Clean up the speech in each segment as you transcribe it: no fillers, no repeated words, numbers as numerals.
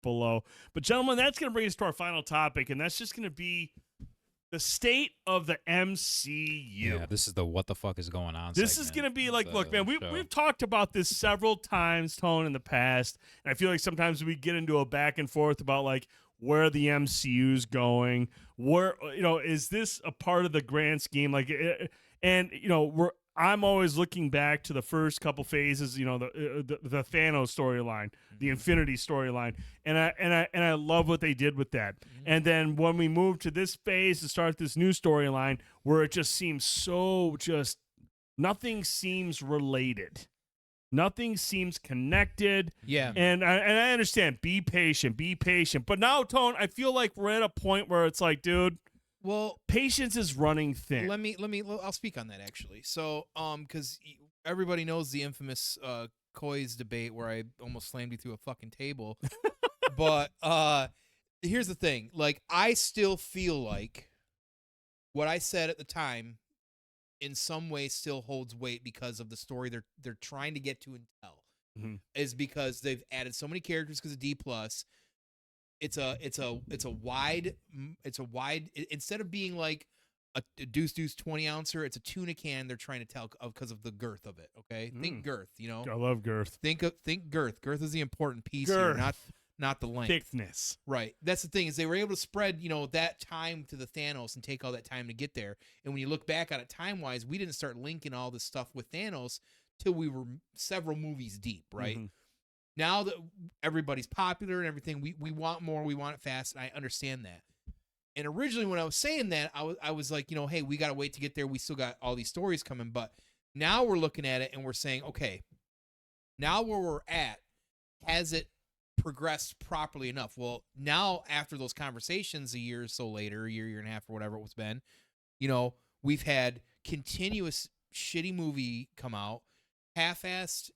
below. But gentlemen, that's going to bring us to our final topic, and that's just going to be the state of the MCU. Yeah, this is the what the fuck is going on. This is going to be like, look, man, we've talked about this several times, Tone, in the past, and I feel like sometimes we get into a back and forth about like where the MCU's going, where, you know, is this a part of the grand scheme? Like, and you know, I'm always looking back to the first couple phases, you know, the Thanos storyline, the Infinity storyline, and I love what they did with that. And then when we move to this phase to start this new storyline, where it just seems so nothing seems related. Nothing seems connected. Yeah. And I understand. Be patient. But now, Tone, I feel like we're at a point where it's like, dude, well, patience is running thin. I'll speak on that actually. So, because everybody knows the infamous Coys debate where I almost slammed you through a fucking table. But here's the thing. Like, I still feel like what I said at the time in some way still holds weight because of the story they're trying to get to and tell. Is because they've added so many characters because of D+. It's a wide instead of being like a deuce 20 ouncer, it's a tuna can they're trying to tell because of the girth of it. Okay, think girth. You know, I love girth. Think girth. Girth is the important piece girth. Here, not the length. Thickness. Right. That's the thing, is they were able to spread, you know, that time to the Thanos and take all that time to get there. And when you look back on it time wise, we didn't start linking all this stuff with Thanos till we were several movies deep. Right. Now that everybody's popular and everything, we want more, we want it fast, and I understand that. And originally when I was saying that, I was like, you know, hey, we got to wait to get there. We still got all these stories coming. But now we're looking at it and we're saying, okay, now where we're at, has it progressed properly enough? Well, now after those conversations a year or so later, a year and a half or whatever it's been, you know, we've had continuous shitty movie come out, half-assed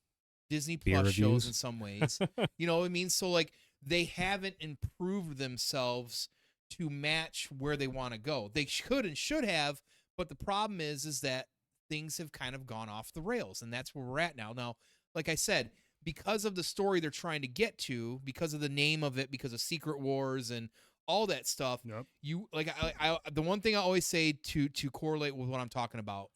Disney Plus shows in some ways. You know what I mean? So like they haven't improved themselves to match where they want to go. They could and should have, but the problem is that things have kind of gone off the rails, and that's where we're at now. Now, like I said, because of the story they're trying to get to, because of the name of it, because of Secret Wars and all that stuff, you like I the one thing I always say to correlate with what I'm talking about,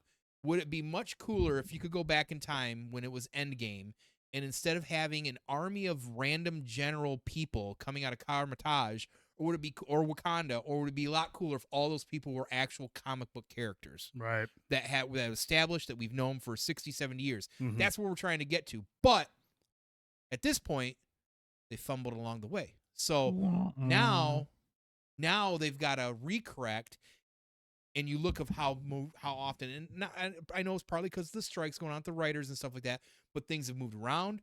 would it be much cooler if you could go back in time when it was Endgame, and instead of having an army of random general people coming out of Karmatage, or would it be, or Wakanda, or would it be a lot cooler if all those people were actual comic book characters, right? That established, that we've known for 60, 70 years. That's what we're trying to get to. But at this point, they fumbled along the way. So now they've got to recorrect. And you look of how often, and not, I know it's probably because the strikes going on with the writers and stuff like that, but things have moved around,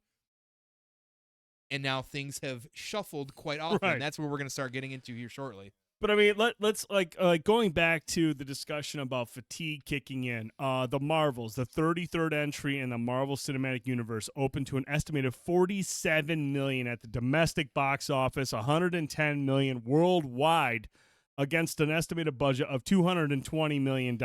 and now things have shuffled quite often. Right. And that's where we're going to start getting into here shortly. But I mean, let's like going back to the discussion about fatigue kicking in. The Marvels, the 33rd entry in the Marvel Cinematic Universe, opened to an estimated 47 million at the domestic box office, 110 million worldwide, against an estimated budget of $220 million.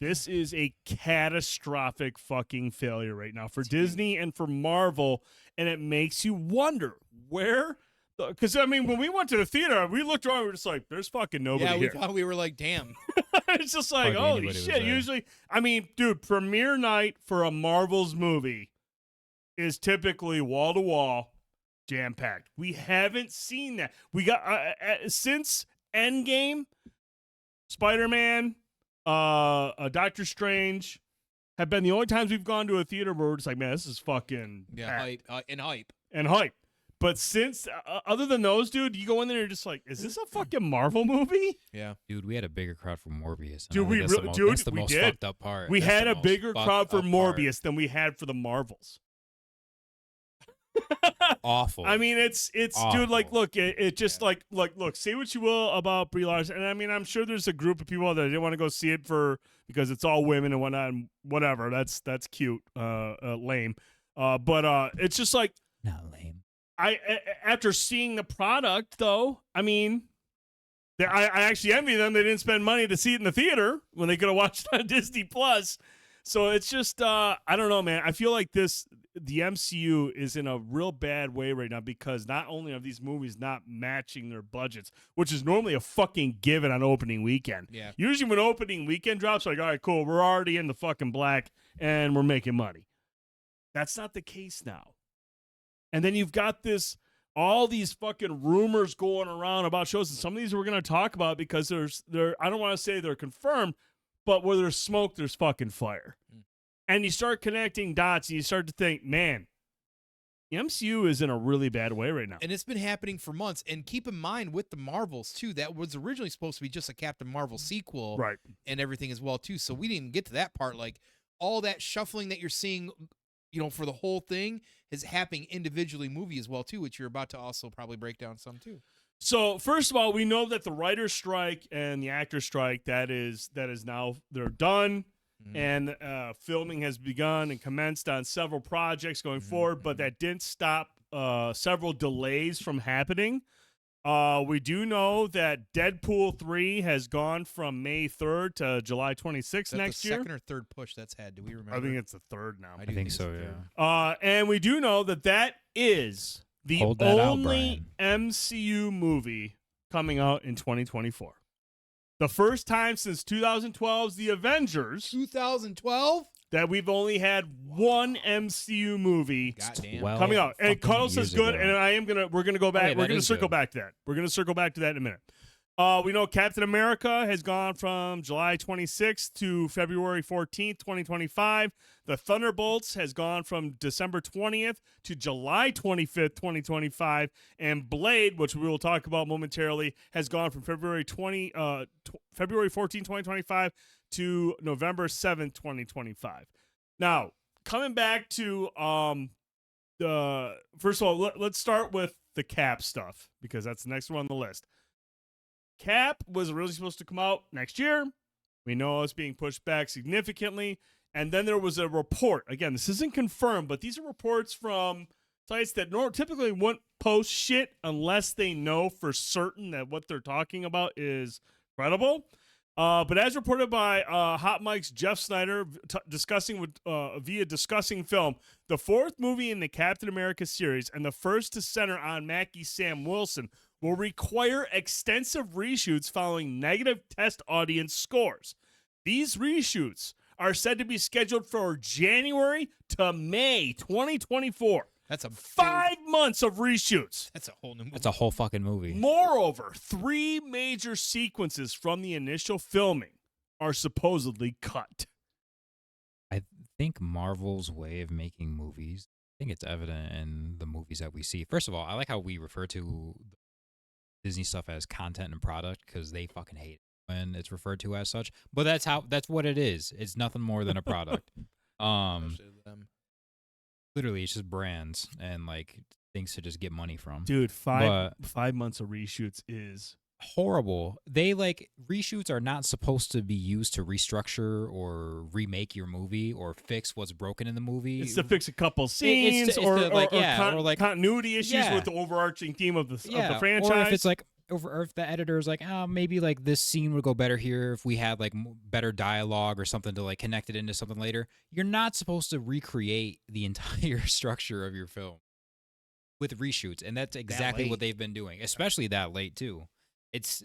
This is a catastrophic fucking failure right now for Disney and for Marvel, and it makes you wonder where. Because, I mean, when we went to the theater, we looked around, we were just like, there's fucking nobody here. Yeah, we thought, we were like, damn. It's just like, holy shit. Usually, I mean, dude, premiere night for a Marvel's movie is typically wall-to-wall, jam-packed. We haven't seen that. We got, since Endgame, Spider-Man, Doctor Strange have been the only times we've gone to a theater where we're just like, man, this is fucking hype. And hype. But since, other than those, dude, you go in there and you're just like, is this a fucking Marvel movie? Yeah. Dude, we had a bigger crowd for Morbius. Dude, that's the most fucked up part. We had a bigger crowd for Morbius than we had for the Marvels. Awful. I mean, it's dude, like, look, it just like, look, say what you will about Brie Larson, and I mean, I'm sure there's a group of people that didn't want to go see it because it's all women and whatnot, and whatever. That's cute, lame. But it's just like, not lame. After seeing the product, though, I mean, I actually envy them. They didn't spend money to see it in the theater when they could have watched it on Disney Plus. So it's just, I don't know, man. I feel like this. the MCU is in a real bad way right now because not only are these movies not matching their budgets, which is normally a fucking given on opening weekend. Yeah. Usually when opening weekend drops, like, all right, cool, we're already in the fucking black and we're making money. That's not the case now. And then you've got all these fucking rumors going around about shows, and some of these we're going to talk about because I don't want to say they're confirmed, but where there's smoke, there's fucking fire. And you start connecting dots, and you start to think, man, the MCU is in a really bad way right now. And it's been happening for months. And keep in mind with the Marvels, too, that was originally supposed to be just a Captain Marvel sequel Right. and everything as well, too. So we didn't even get to that part. Like, all that shuffling that you're seeing, for the whole thing is happening individually movie as well, too, which you're about to also probably break down some, too. So, first of all, we know that the writer's strike and the actor's strike, that is now, they're done. And filming has begun and commenced on several projects going forward, but that didn't stop several delays from happening. We do know that Deadpool 3 has gone from May 3rd to July 26th next year. Second or third push that's had? Do we remember? I think it's the third now. I think so, yeah. And we do know that is the only MCU movie coming out in 2024. The first time since 2012's The Avengers. 2012? That we've only had one MCU movie coming out. And Carlos says good, and we're gonna go back. We're gonna circle back to that. We're gonna circle back to that in a minute. We know Captain America has gone from July 26th to February 14th, 2025. The Thunderbolts has gone from December 20th to July 25th, 2025. And Blade, which we will talk about momentarily, has gone from February 14th, 2025 to November 7th, 2025. Now, coming back to first of all, let's start with the Cap stuff because that's the next one on the list. Cap was originally supposed to come out next year. We know it's being pushed back significantly. And then there was a report. Again, this isn't confirmed, but these are reports from sites that typically wouldn't post shit unless they know for certain that what they're talking about is credible. But as reported by Hot Mike's Jeff Snyder discussing film, the fourth movie in the Captain America series and the first to center on Mackie Sam Wilson will require extensive reshoots following negative test audience scores. These reshoots are said to be scheduled for January to May 2024. That's 5 months of reshoots. That's a whole new movie. That's a whole fucking movie. Moreover, 3 major sequences from the initial filming are supposedly cut. I think Marvel's way of making movies, I think it's evident in the movies that we see. First of all, I like how we refer to Disney stuff as content and product because they fucking hate it when it's referred to as such. But that's what it is. It's nothing more than a product. Literally, it's just brands and like things to just get money from. Dude, 5 months of reshoots is horrible. They reshoots are not supposed to be used to restructure or remake your movie or fix what's broken in the movie. It's to fix a couple scenes or continuity issues with the overarching theme of the franchise. Or if it's or if the editor is maybe this scene would go better here if we had better dialogue or something to connect it into something later. You're not supposed to recreate the entire structure of your film with reshoots, and that's exactly what they've been doing, especially that late too. It's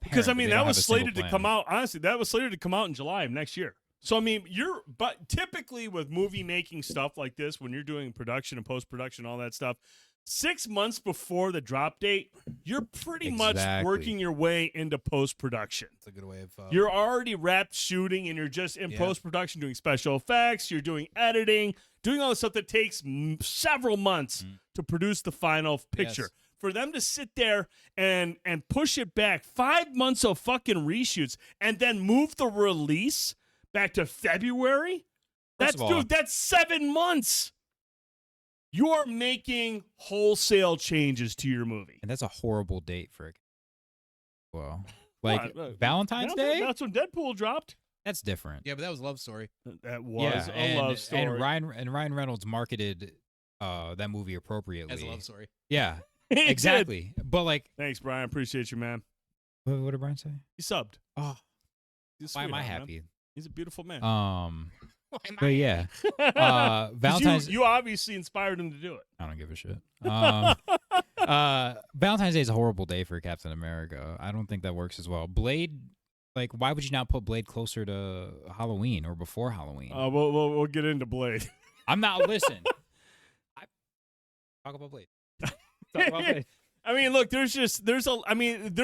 because that was slated to come out. Honestly, that was slated to come out in July of next year. So but typically with movie making stuff like this, when you're doing production and post production, all that stuff, 6 months before the drop date, you're pretty much working your way into post production. That's a good way of. You're already wrapped shooting, and you're just in post production doing special effects. You're doing editing, doing all the stuff that takes several months to produce the final picture. Yes. For them to sit there and push it back 5 months of fucking reshoots and then move the release back to February, that's 7 months. You are making wholesale changes to your movie. And that's a horrible date for it. Well, Valentine's Day? That's when Deadpool dropped. That's different. Yeah, but that was a love story. That was a love story. And Ryan Reynolds marketed that movie appropriately. As a love story. Yeah. Exactly. But thanks, Brian. Appreciate you, man. What did Brian say? He subbed. Oh. Why am I happy? Man. He's a beautiful man. But yeah, 'Cause Valentine's. You obviously inspired him to do it. I don't give a shit. Valentine's Day is a horrible day for Captain America. I don't think that works as well. Blade, like, why would you not put Blade closer to Halloween or before Halloween? We'll get into Blade. I'm not listening. Talk about Blade. Talk about Blade. I mean, look, they're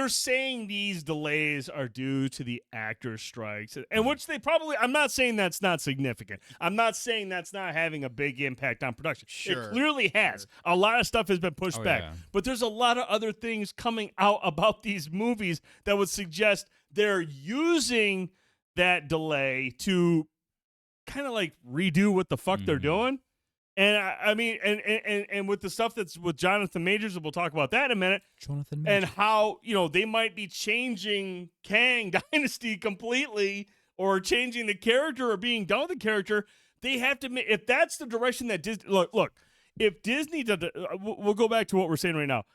saying these delays are due to the actor strikes, and which they probably, I'm not saying that's not significant. I'm not saying that's not having a big impact on production. Sure. It clearly has. A lot of stuff has been pushed back, yeah. but there's a lot of other things coming out about these movies that would suggest they're using that delay to kind of like redo what the fuck they're doing. And I mean, and with the stuff that's with Jonathan Majors, and we'll talk about that in a minute. Jonathan Majors. And how, they might be changing Kang Dynasty completely, or changing the character, or being done with the character. They have to, if that's the direction that Disney, look, if Disney does, we'll go back to what we're saying right now.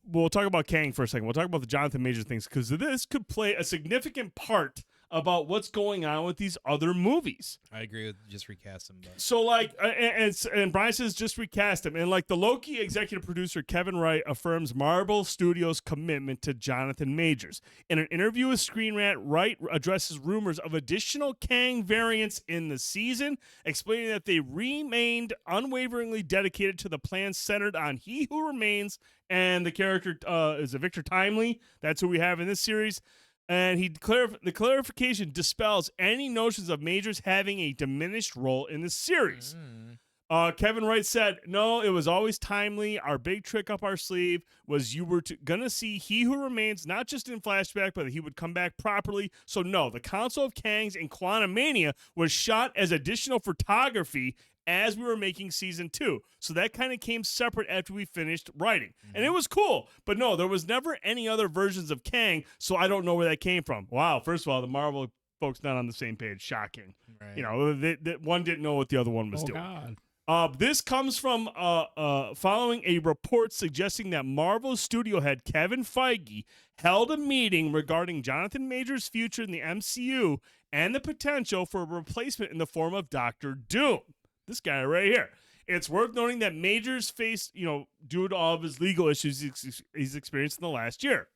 We'll talk about Kang for a second. We'll talk about the Jonathan Majors things, because this could play a significant part about what's going on with these other movies. I agree with just recast them. But. So, like, and Brian says just recast him. And, like, the Loki executive producer Kevin Wright affirms Marvel Studios' commitment to Jonathan Majors. In an interview with Screen Rant, Wright addresses rumors of additional Kang variants in the season, explaining that they remained unwaveringly dedicated to the plan centered on He Who Remains, and the character is Victor Timely. That's who we have in this series. And the clarification dispels any notions of Majors having a diminished role in the series. Kevin Wright said, "No, it was always Timely. Our big trick up our sleeve was you were going to see He Who Remains, not just in flashback, but that he would come back properly. So no, the Council of Kangs in Quantumania was shot as additional photography as we were making season 2. So that kind of came separate after we finished writing. And it was cool. But no, there was never any other versions of Kang, so I don't know where that came from." Wow, first of all, the Marvel folks not on the same page. Shocking. Right. One didn't know what the other one was doing. God. This comes from following a report suggesting that Marvel studio head Kevin Feige held a meeting regarding Jonathan Majors' future in the MCU and the potential for a replacement in the form of Doctor Doom. This guy right here. It's worth noting that Majors faced, due to all of his legal issues he's experienced in the last year.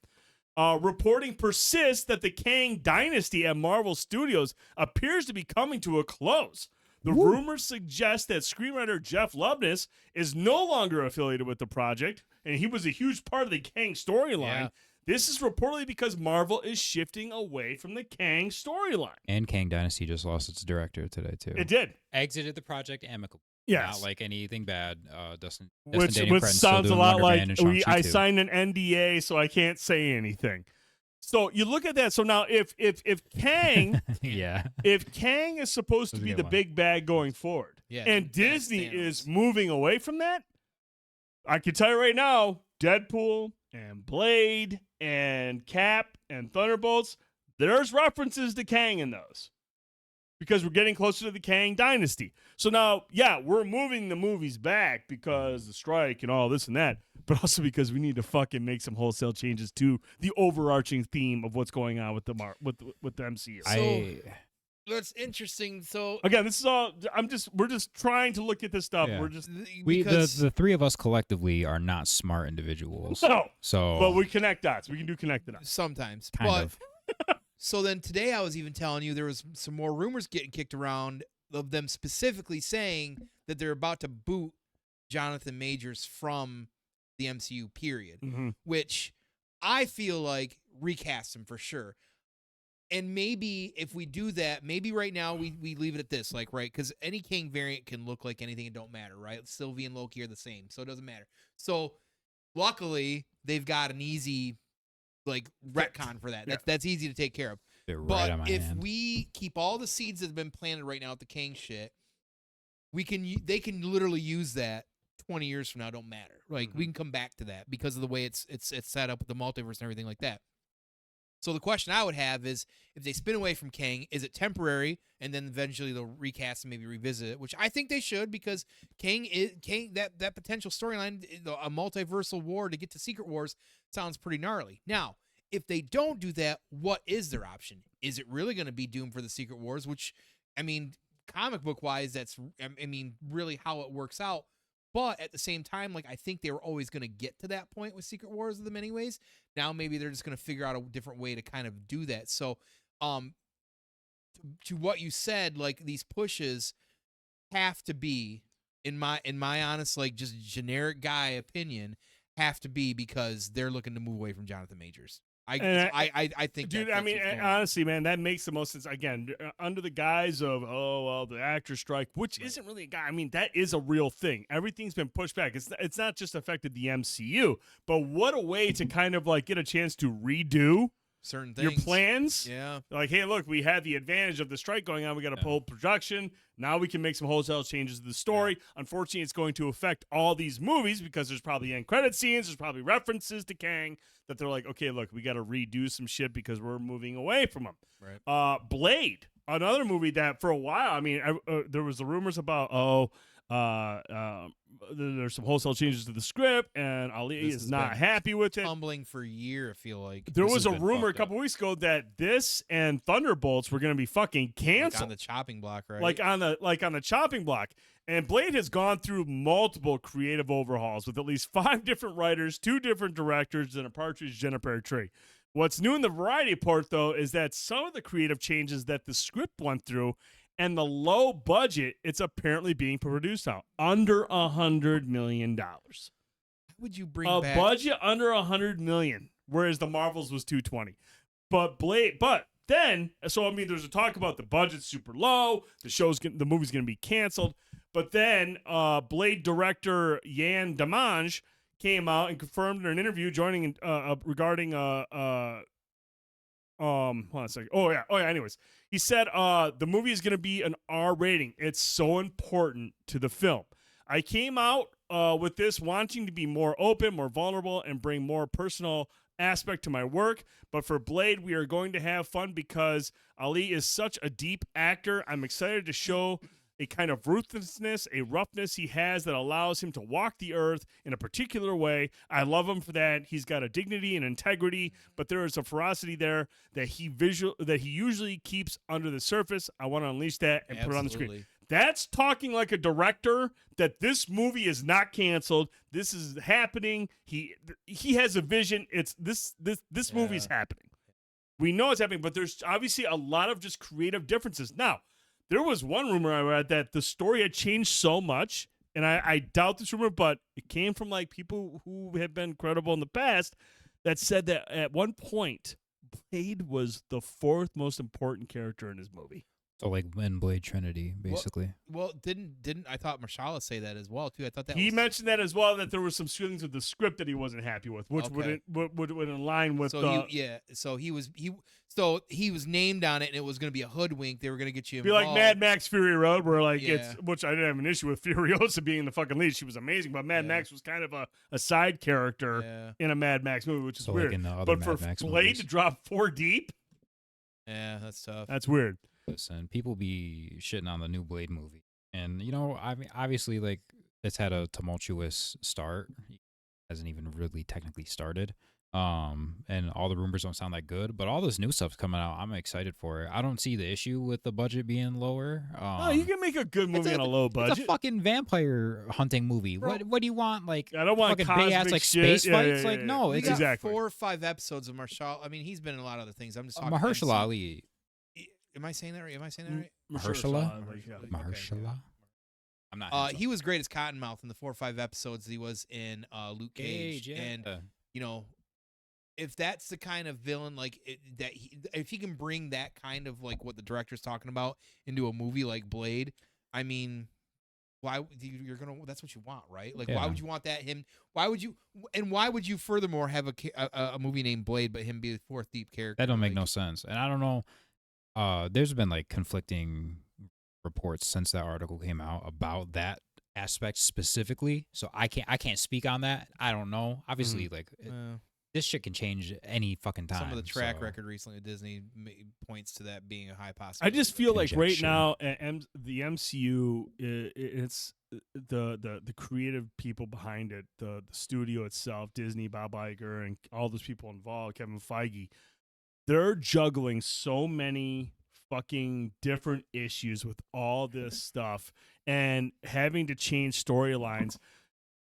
Reporting persists that the Kang Dynasty at Marvel Studios appears to be coming to a close. The rumors suggest that screenwriter Jeff Loveness is no longer affiliated with the project, and he was a huge part of the Kang storyline. Yeah. This is reportedly because Marvel is shifting away from the Kang storyline. And Kang Dynasty just lost its director today, too. It did. Exited the project amicably. Yes. Not like anything bad. Which sounds a lot like I signed an NDA, so I can't say anything. So you look at that. So now if Kang if Kang is supposed to be the big bag going forward, and Disney is moving away from that, I can tell you right now, Deadpool and Blade and Cap and Thunderbolts, there's references to Kang in those, because we're getting closer to the Kang Dynasty. So now, we're moving the movies back because the strike and all this and that, but also because we need to fucking make some wholesale changes to the overarching theme of what's going on with the MCU. So that's interesting. So again, this is all we're just trying to look at this stuff. Yeah. We're just the three of us collectively are not smart individuals. No. So but we connect dots. We can do connect the dots. Sometimes. Kind of. So then today I was even telling you there was some more rumors getting kicked around of them specifically saying that they're about to boot Jonathan Majors from the MCU period, which I feel like recast him for sure. And maybe if we do that, maybe right now we leave it at this, like, right? Because any Kang variant can look like anything. It don't matter, right? Sylvie and Loki are the same, so it doesn't matter. So luckily they've got an easy retcon for that. That's easy to take care of. But if we keep all the seeds that have been planted right now at the Kang shit, they can literally use that 20 years from now. Don't matter. Like we can come back to that because of the way it's set up with the multiverse and everything like that. So the question I would have is, if they spin away from Kang, is it temporary, and then eventually they'll recast and maybe revisit it, which I think they should, because Kang that potential storyline, a multiversal war to get to Secret Wars, sounds pretty gnarly. Now, if they don't do that, what is their option? Is it really going to be Doom for the Secret Wars? Which, I mean, comic book wise, that's I mean, really how it works out. But at the same time, like I think they were always going to get to that point with Secret Wars of them anyways. Now maybe they're just going to figure out a different way to kind of do that. So, to what you said, like these pushes have to be, in my honest, like just generic guy opinion, have to be because they're looking to move away from Jonathan Majors. I think, dude. that I mean, honestly, man, that makes the most sense. Again, under the guise of the actor strike, which isn't really a guy. I mean, that is a real thing. Everything's been pushed back. It's not just affected the MCU, but what a way to kind of like get a chance to redo certain things, your plans. Yeah, like, hey, look, we had the advantage of the strike going on. We got to pull production. Now we can make some wholesale changes to the story. Yeah. Unfortunately, it's going to affect all these movies because there's probably end credit scenes. There's probably references to Kang that they're like, okay, look, we got to redo some shit because we're moving away from him. Right. Blade, another movie that for a while, I mean, there was the rumors about, there's some wholesale changes to the script, and Ali is not happy with it. Tumbling for a year, I feel like. There was a rumor a couple weeks ago that this and Thunderbolts were going to be fucking canceled. Like on the chopping block, right? Like on the chopping block. And Blade has gone through multiple creative overhauls with at least 5 different writers, 2 different directors, and a Partridge Juniper tree. What's new in the variety part, though, is that some of the creative changes that the script went through and the low budget, it's apparently being produced out under $100 million. How would you bring a back budget under $100 million, whereas the Marvels was $220? But then, so I mean, there's a talk about the budget's super low, the movie's going to be canceled. But then Blade director Yann Demange came out and confirmed in an interview joining regarding hold on a second. Oh yeah. Anyways, he said the movie is going to be an R rating. It's so important to the film. I came out with this wanting to be more open, more vulnerable, and bring more personal aspect to my work. But for Blade, we are going to have fun because Ali is such a deep actor. I'm excited to show a kind of ruthlessness, a roughness he has that allows him to walk the earth in a particular way. I love him for that. He's got a dignity and integrity, but there is a ferocity there that he usually keeps under the surface. I want to unleash that and put it on the screen. That's talking like a director that this movie is not canceled. This is happening. He has a vision. It's this movie's happening. We know it's happening, but there's obviously a lot of just creative differences. Now, there was one rumor I read that the story had changed so much, and I doubt this rumor, but it came from like people who have been credible in the past that said that at one point, Blade was the 4th most important character in his movie. So like in Blade Trinity, basically. Well, didn't I thought Marshala say that as well too? I thought that he mentioned that as well, that there were some feelings with the script that he wasn't happy with, which would align with. So he was named on it, and it was going to be a hoodwink. They were going to get you be involved. like Mad Max Fury Road, where like it's, which I didn't have an issue with Furiosa being the fucking lead. She was amazing, but Mad Max was kind of a side character in a Mad Max movie, which is weird. Like in the other but Mad for Max Blade movies. to drop 4 deep, that's tough. That's weird. Listen, people be shitting on the new Blade movie, and you know, I mean, obviously, like it's had a tumultuous start. It hasn't even really technically started, and all the rumors don't sound that good. But all this new stuff's coming out. I'm excited for it. I don't see the issue with the budget being lower. You can make a good movie on a low budget. It's a fucking vampire hunting movie. Bro, what do you want? Like, I don't want fucking big ass like shit. space fights. Like, no, we it's got exactly 4 or 5 episodes of Marshall. I mean, he's been in a lot of other things. I'm just talking Mahershala Ali. Am I saying that right? Mahershala? Okay. Mahershala? I'm not. He was great as Cottonmouth in the 4 or 5 episodes he was in Luke Cage. And you know, if that's the kind of villain if he can bring that kind of like what the director's talking about into a movie like Blade, I mean, that's what you want, right? Like, why would you want that why would you furthermore have a movie named Blade but him be the 4th deep character? That don't make no sense. And I don't know. There's been like conflicting reports since that article came out about that aspect specifically. So I can't speak on that. I don't know. Obviously, this shit can change any fucking time. Some of the track record recently with Disney points to that being a high possibility. I just feel like right now the MCU, it's the creative people behind it, the studio itself, Disney, Bob Iger, and all those people involved, Kevin Feige. They're juggling so many fucking different issues with all this stuff and having to change storylines.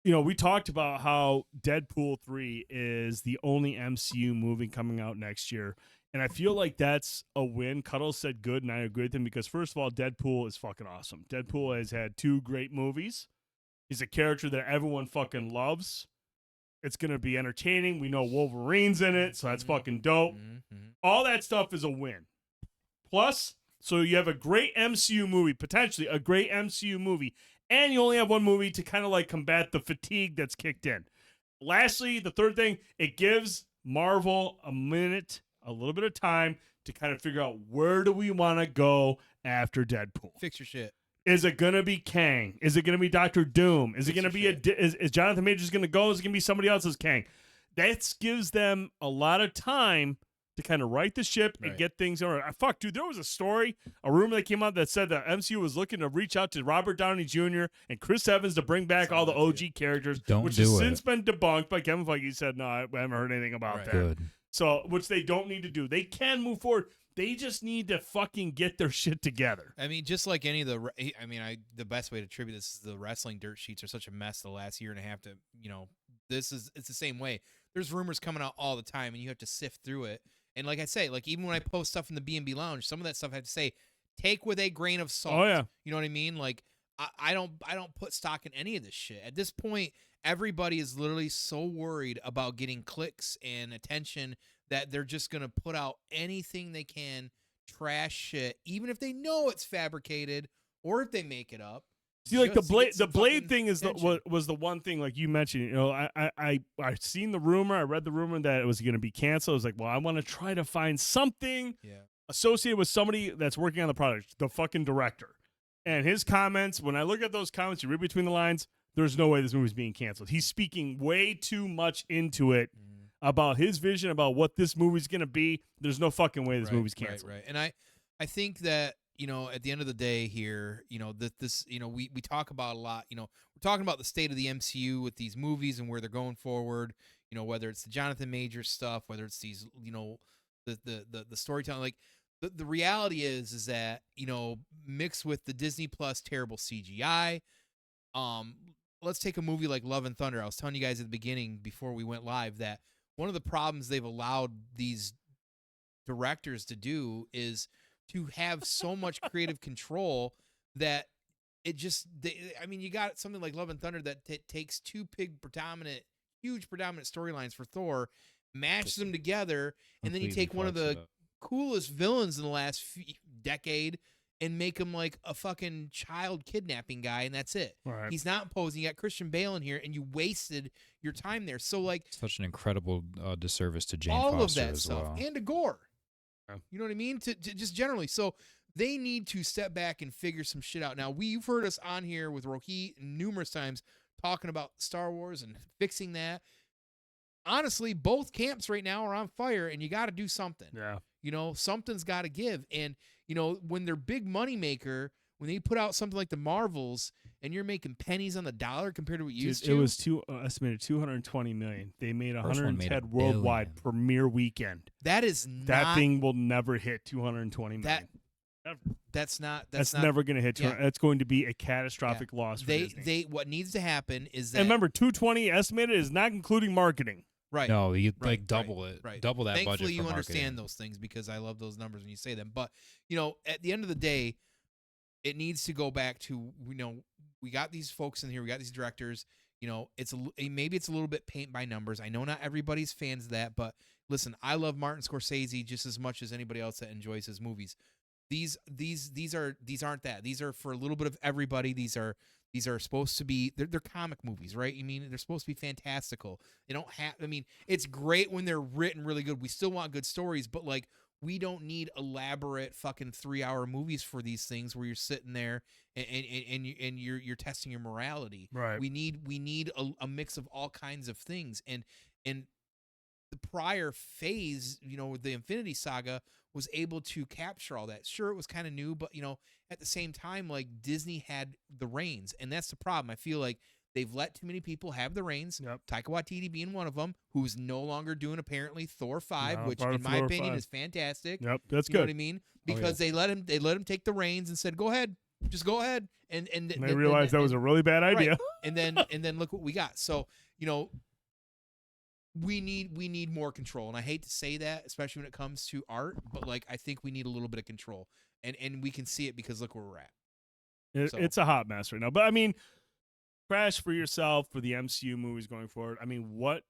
You know, we talked about how Deadpool 3 is the only MCU movie coming out next year. And I feel like that's a win. Cuddles said good, and I agree with him because, first of all, Deadpool is fucking awesome. Deadpool has had 2 great movies. He's a character that everyone fucking loves. It's going to be entertaining. We know Wolverine's in it, so that's fucking dope. All that stuff is a win. Plus, so you have a great MCU movie, potentially a great MCU movie, and you only have one movie to kind of like combat the fatigue that's kicked in. Lastly, the third thing, it gives Marvel a little bit of time to kind of figure out where do we want to go after Deadpool. Fix your shit. Is it going to be Kang? Is it going to be Doctor Doom? Is it going to be is Jonathan Majors going to go? Is it going to be somebody else's Kang? That gives them a lot of time to kind of right the ship and get things in order. Fuck, dude, there was a rumor that came out that said that MCU was looking to reach out to Robert Downey Jr. and Chris Evans to bring back all the OG characters, which has since been debunked by Kevin Feige. He said, no, I haven't heard anything about that. Good. So, which they don't need to do. They can move forward. They just need to fucking get their shit together. I mean, just like any of the, the best way to attribute this is the wrestling dirt sheets are such a mess the last year and a half to, it's the same way. There's rumors coming out all the time and you have to sift through it. And like I say, like even when I post stuff in the B&B Lounge, some of that stuff I have to say, take with a grain of salt. Oh, yeah. You know what I mean? Like I don't put stock in any of this shit. At this point, everybody is literally so worried about getting clicks and attention that they're just going to put out anything they can, trash shit, even if they know it's fabricated or if they make it up. See, like the blade thing is was the one thing, like you mentioned. You know, I seen the rumor, I read the rumor that it was going to be canceled. I was like, well, I want to try to find something associated with somebody that's working on the product, the fucking director, and his comments. When I look at those comments, you read between the lines. There's no way this movie's being canceled. He's speaking way too much into it. About his vision, about what this movie's going to be. There's no fucking way this movie's canceled. Right. And I think that, at the end of the day here, we talk about a lot, we're talking about the state of the MCU with these movies and where they're going forward, whether it's the Jonathan Majors stuff, whether it's these, the storytelling, like the reality is that, mixed with the Disney Plus terrible CGI, let's take a movie like Love and Thunder. I was telling you guys at the beginning before we went live that one of the problems they've allowed these directors to do is to have so much creative control that it just, you got something like Love and Thunder that takes 2 huge predominant storylines for Thor, mashes them together, and then you take one of the coolest villains in the last decade and make him like a fucking child kidnapping guy, and that's it. Right. He's not imposing. You got Christian Bale in here, and you wasted your time there. So, like, such an incredible disservice to Jane all Foster of that as stuff, well. and to Gore. Yeah. You know what I mean? To just generally. So they need to step back and figure some shit out. Now, you've heard us on here with Rohit numerous times talking about Star Wars and fixing that. Honestly, both camps right now are on fire, and you got to do something. Yeah. Something's got to give. And, when their big money maker, when they put out something like the Marvels and you're making pennies on the dollar compared to what you used to. It was estimated $220 million. They made 110 worldwide premiere weekend. That thing will never hit $220 million. That's never going to hit. Yeah. That's going to be a catastrophic loss for Disney. What needs to happen is that. And remember, 220 estimated is not including marketing. Right. No, you double it. Right. Double that budget. Thankfully, you marketing. understand those things because I love those numbers when you say them. But, at the end of the day, it needs to go back to, we got these folks in here, we got these directors, maybe it's a little bit paint by numbers. I know not everybody's fans of that, but listen, I love Martin Scorsese just as much as anybody else that enjoys his movies. These aren't that. These are for a little bit of everybody. These are supposed to be they're comic movies, right? They're supposed to be fantastical. They don't have it's great when they're written really good. We still want good stories, but like we don't need elaborate fucking 3-hour movies for these things where you're sitting there and you're testing your morality. Right. We need a mix of all kinds of things. And the prior phase, the Infinity Saga was able to capture all that. Sure, it was kind of new, but at the same time, like Disney had the reins, and that's the problem. I feel like They've let too many people have the reins. Yep. Taika Waititi being one of them, who's no longer doing apparently Thor 5, No, which part in of my Thor opinion 5. is fantastic. Yep, that's You know good. what I mean? Because they let him take the reins and said, "Go ahead, just go ahead." And they realized that was a really bad idea. Right. and then look what we got. So we need more control, and I hate to say that, especially when it comes to art, but like I think we need a little bit of control, and we can see it because look where we're at. It's a hot mess right now. But I mean, Crash, for yourself, for the MCU movies going forward, I mean, what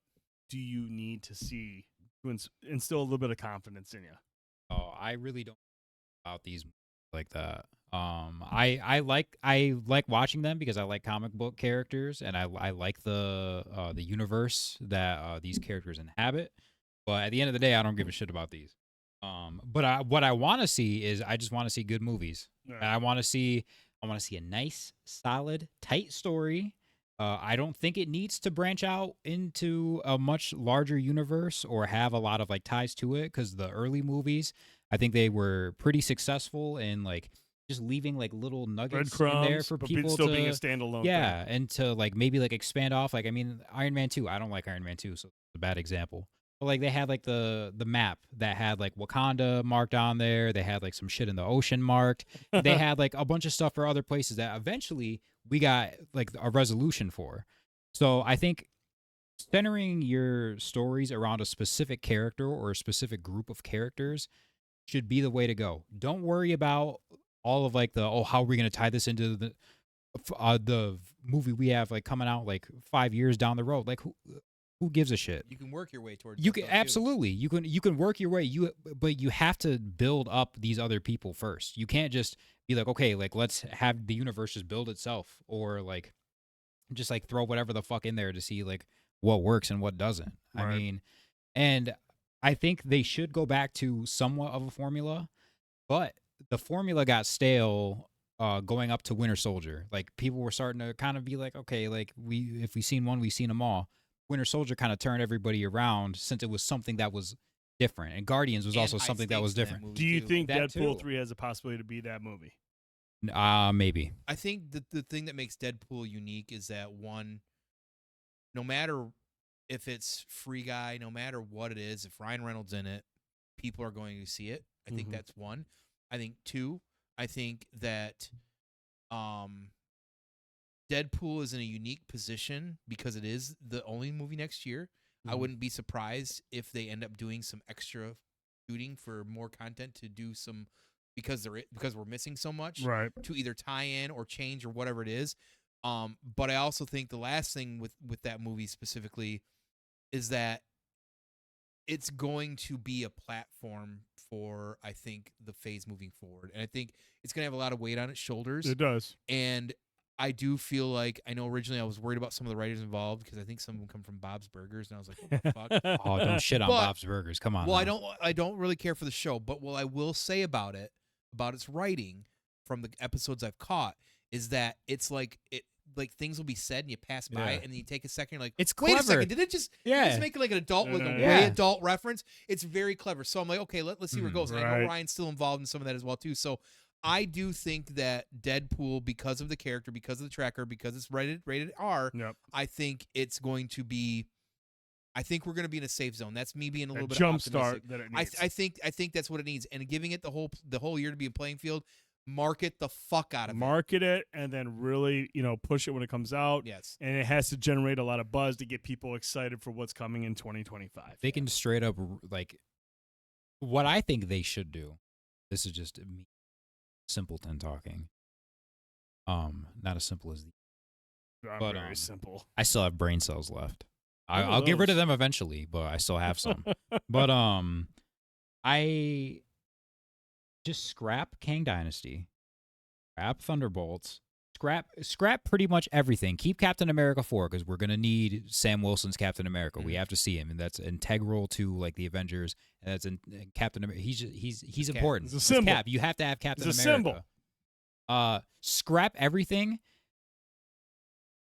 do you need to see to instill a little bit of confidence in you? Oh, I really don't know about these like that. I like watching them because I like comic book characters and I like the universe that these characters inhabit. But at the end of the day, I don't give a shit about these. But what I want to see is I just want to see good movies. Yeah. And I want to see a nice, solid, tight story. I don't think it needs to branch out into a much larger universe or have a lot of like ties to it, because the early movies, I think they were pretty successful in like just leaving like little nuggets in there for people still to being a standalone thing. and to like maybe like expand off. Like I mean, Iron Man 2, I don't like Iron Man 2, so it's a bad example. But like they had like the map that had like Wakanda marked on there. They had like some shit in the ocean marked. They had like a bunch of stuff for other places that eventually we got like a resolution for. So I think centering your stories around a specific character or a specific group of characters should be the way to go. Don't worry about all of like how are we going to tie this into the movie we have like coming out like 5 years down the road. Like who gives a shit? You can work your way towards. You can absolutely. You can work your way. But you have to build up these other people first. You can't just be like, okay, like let's have the universe just build itself, or like just like throw whatever the fuck in there to see like what works and what doesn't. Right. I mean, and I think they should go back to somewhat of a formula, but the formula got stale going up to Winter Soldier. Like people were starting to kind of be like, okay, like if we've seen one, we've seen them all. Winter Soldier kind of turned everybody around since it was something that was different, and Guardians was also something that was different. Do you think That Deadpool too. 3 has a possibility to be that movie? Maybe. I think the thing that makes Deadpool unique is that one, no matter if it's Free Guy, no matter what it is, if Ryan Reynolds in it, people are going to see it. I think that's one. I think two, I think that Deadpool is in a unique position because it is the only movie next year. I wouldn't be surprised if they end up doing some extra shooting for more content to do some, because we're missing so much, Right. to either tie in or change or whatever it is. But I also think the last thing with that movie specifically is that it's going to be a platform for, I think, the phase moving forward. And I think it's going to have a lot of weight on its shoulders. It does. And I do feel like, I know originally I was worried about some of the writers involved because I think some of them come from Bob's Burgers, and I was like, what the fuck? Oh, don't shit on But- Bob's Burgers. Come on. Well, now. I don't really care for the show, but what I will say about its writing from the episodes I've caught, is that it's like things will be said and you pass by it, and then you take a second, you're like, It's wait a clever. second, did it just make it like an adult, like a Yeah. way adult reference? It's very clever. So I'm like, okay, let's see where it goes. And I Right. know Ryan's still involved in some of that as well too. So I do think that Deadpool, because of the character, because of the tracker, because it's rated R, Yep. I think it's going to be. I think we're going to be in a safe zone. That's me being a little bit jump optimistic. start that it needs. I think that's what it needs, and giving it the whole year to be a playing field. Market the fuck out of it. Market it and then really, push it when it comes out. Yes. And it has to generate a lot of buzz to get people excited for what's coming in 2025. They can straight up like what I think they should do. This is just me, simpleton talking. Not as simple as I'm but, very simple. I still have brain cells left. What are I'll get rid of those? them eventually, but I still have some. But I just scrap Kang Dynasty, scrap Thunderbolts, scrap pretty much everything. Keep Captain America 4 because we're gonna need Sam Wilson's Captain America. We have to see him, and that's integral to like the Avengers. And that's in Captain America. He's important. He's a It's symbol. Cap. You have to have Captain He's a America. Scrap everything.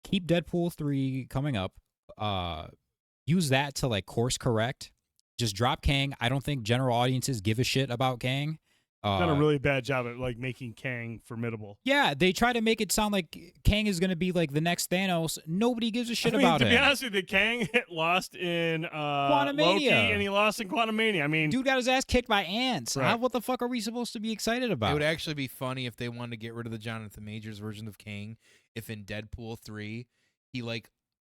Keep Deadpool 3 coming up. Use that to like course correct. Just drop Kang. I don't think general audiences give a shit about Kang. Done a really bad job at like making Kang formidable. Yeah, they try to make it sound like Kang is going to be like the next Thanos. Nobody gives a shit about to him. To be honest with you, Kang lost in Quantumania. Loki, and he lost in Quantumania. I mean, dude got his ass kicked by ants. Right. What the fuck are we supposed to be excited about? It would actually be funny if they wanted to get rid of the Jonathan Majors version of Kang. If in Deadpool 3, he like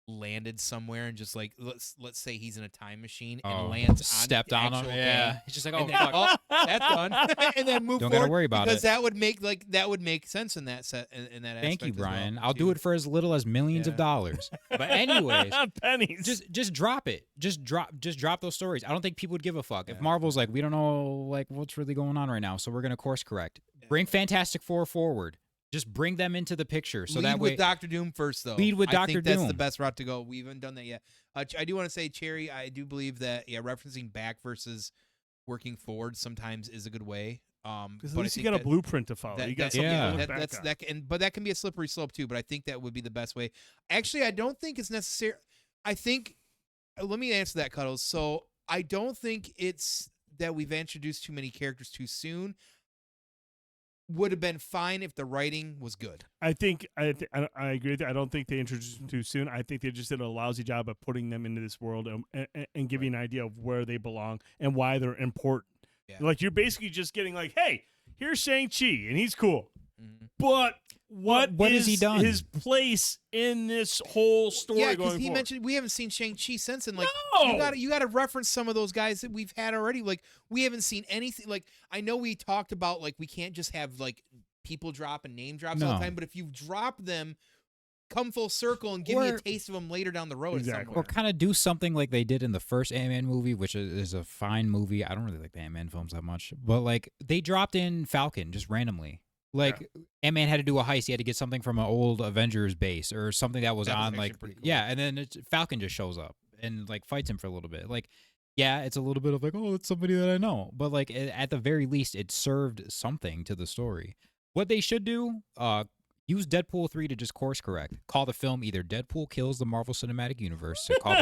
landed somewhere and just like let's say he's in a time machine and lands stepped on him. Kang. Yeah, he's just like, oh And then, fuck. that's done, and then move Don't forward. gotta worry about because it. that would make sense in that set in that. Thank you, aspect as well, Brian. I'll too. do it for as little as millions of dollars. But anyways, pennies. just drop it. Just drop those stories. I don't think people would give a fuck if Marvel's like, we don't know like what's really going on right now, so we're gonna course correct. Bring Fantastic Four forward. Just bring them into the picture. So lead that way, with Doctor Doom first, though. Lead with I Dr. think that's Doom. the best route to go. We haven't done that yet. I do want to say, Cherry, I do believe that referencing back versus working forward sometimes is a good way. Because at least you got a blueprint to follow. You got something to look back on. But that can be a slippery slope too. But I think that would be the best way. Actually, I don't think it's necessary. I think. Let me answer that, Cuddles. So I don't think it's that we've introduced too many characters too soon. Would have been fine if the writing was good. I agree with you. I don't think they introduced them too soon. I think they just did a lousy job of putting them into this world and giving an idea of where they belong and why they're important. Yeah. Like, you're basically just getting like, hey, here's Shang-Chi, and he's cool. Mm-hmm. But what has he done? His place in this whole story going forward? Yeah, because he mentioned we haven't seen Shang-Chi since, and like no! you got to reference some of those guys that we've had already. Like, we haven't seen anything. Like, I know we talked about like we can't just have like people drop and name drops all the time, but if you drop them, come full circle and give me a taste of them later down the road. Exactly. Or kind of do something like they did in the first Ant-Man movie, which is a fine movie. I don't really like the Ant-Man films that much, but like they dropped in Falcon just randomly. Like, Ant-Man had to do a heist. He had to get something from an old Avengers base or something that was on, like, cool. Yeah, and then Falcon just shows up and, like, fights him for a little bit. Like, yeah, it's a little bit of, like, oh, it's somebody that I know. But, like, at the very least, it served something to the story. What they should do, use Deadpool 3 to just course correct. Call the film either Deadpool Kills the Marvel Cinematic Universe, to tie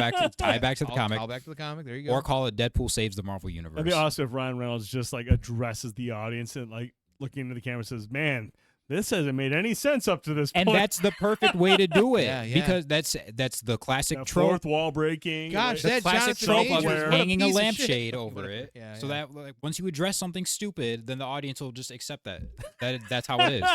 back to the comic. Call back to the comic, there you go. Or call it Deadpool Saves the Marvel Universe. It'd be awesome if Ryan Reynolds just, like, addresses the audience and, like, looking into the camera says, man, this hasn't made any sense up to this point. And that's the perfect way to do it. Yeah. Because that's the classic trope. Fourth wall breaking. Gosh, the classic trope of hanging a lampshade over it. Yeah, so that like, once you address something stupid, then the audience will just accept that. That's how it is.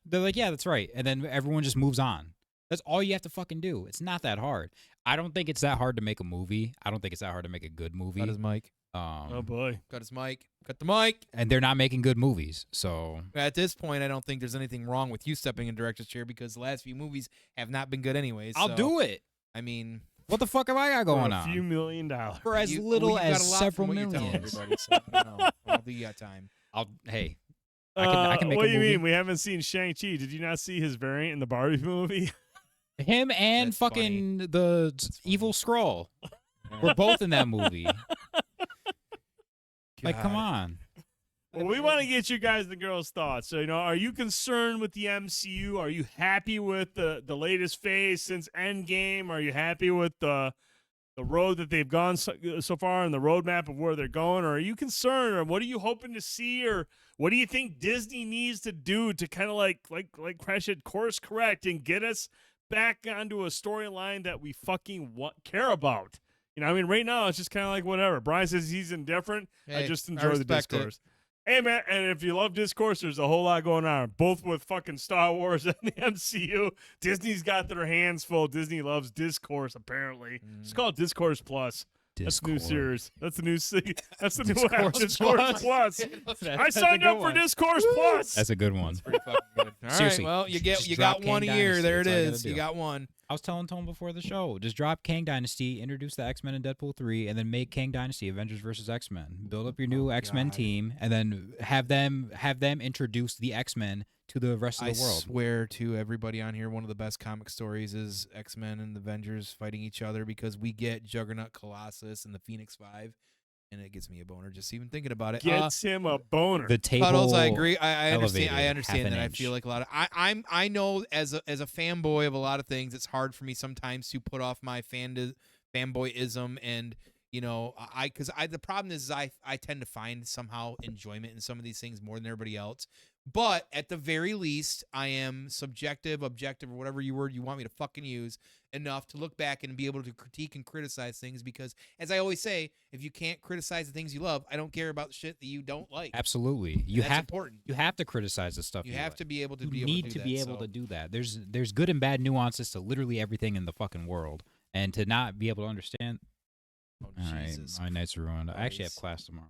They're like, yeah, that's right. And then everyone just moves on. That's all you have to fucking do. It's not that hard. I don't think it's that hard to make a movie. I don't think it's that hard to make a good movie. Got his mic. Oh, boy. Got his mic. Cut the mic. And they're not making good movies, so... At this point, I don't think there's anything wrong with you stepping in director's chair because the last few movies have not been good anyways. I'll do it. I mean... What the fuck have I got going on? For a few $1 million. For as little as several millions. Everybody, so I don't know. I think you got time. Hey, I can make what a do you movie. mean? We haven't seen Shang-Chi. Did you not see his variant in the Barbie movie? Him and That's fucking the evil Skrull were both in that movie. Like, come on. Well, we want to get you guys and the girls' thoughts. So, are you concerned with the MCU? Are you happy with the latest phase since Endgame? Are you happy with the road that they've gone so far and the roadmap of where they're going? Or are you concerned? Or what are you hoping to see? Or what do you think Disney needs to do to kind of like Crash it, course correct and get us back onto a storyline that we fucking care about? Right now it's just kind of like whatever. Brian says he's indifferent. Hey, I just enjoy the discourse. Hey, man, and if you love discourse, there's a whole lot going on, both with fucking Star Wars and the MCU. Disney's got their hands full. Disney loves discourse, apparently. It's called Discourse Plus. That's the new series. That's the new That's the new app, Discourse Plus. I signed up for Discourse Plus. That's a good one. That's pretty fucking good. All Seriously, right, well, you just got drop one Kang a year. Dynasty. There it That's all you is. gotta You do. got one. I was telling Tone before the show, just drop Kang Dynasty, introduce the X-Men and Deadpool 3, and then make Kang Dynasty Avengers versus X-Men. Build up your new X-Men team, and then have them introduce the X-Men to the rest of the world. I swear to everybody on here, one of the best comic stories is X-Men and the Avengers fighting each other because we get Juggernaut, Colossus, and the Phoenix Five, and it gets me a boner just even thinking about it. Gets him a boner. The table. Puddles, I agree. I understand. I elevated understand half that. an I inch. feel like a lot of I know as a fanboy of a lot of things, it's hard for me sometimes to put off my fanboyism and You know, because the problem is I tend to find somehow enjoyment in some of these things more than everybody else. But at the very least, I am subjective, objective, or whatever word you want me to fucking use enough to look back and be able to critique and criticize things. Because, as I always say, if you can't criticize the things you love, I don't care about the shit that you don't like. Absolutely, That's important. You have to criticize the stuff. You have like. to be able to You be able need to to do be that, able so. to do that. There's good and bad nuances to literally everything in the fucking world, and to not be able to understand. Oh, All right, Jesus my night's ruined. I actually have Christ. class tomorrow.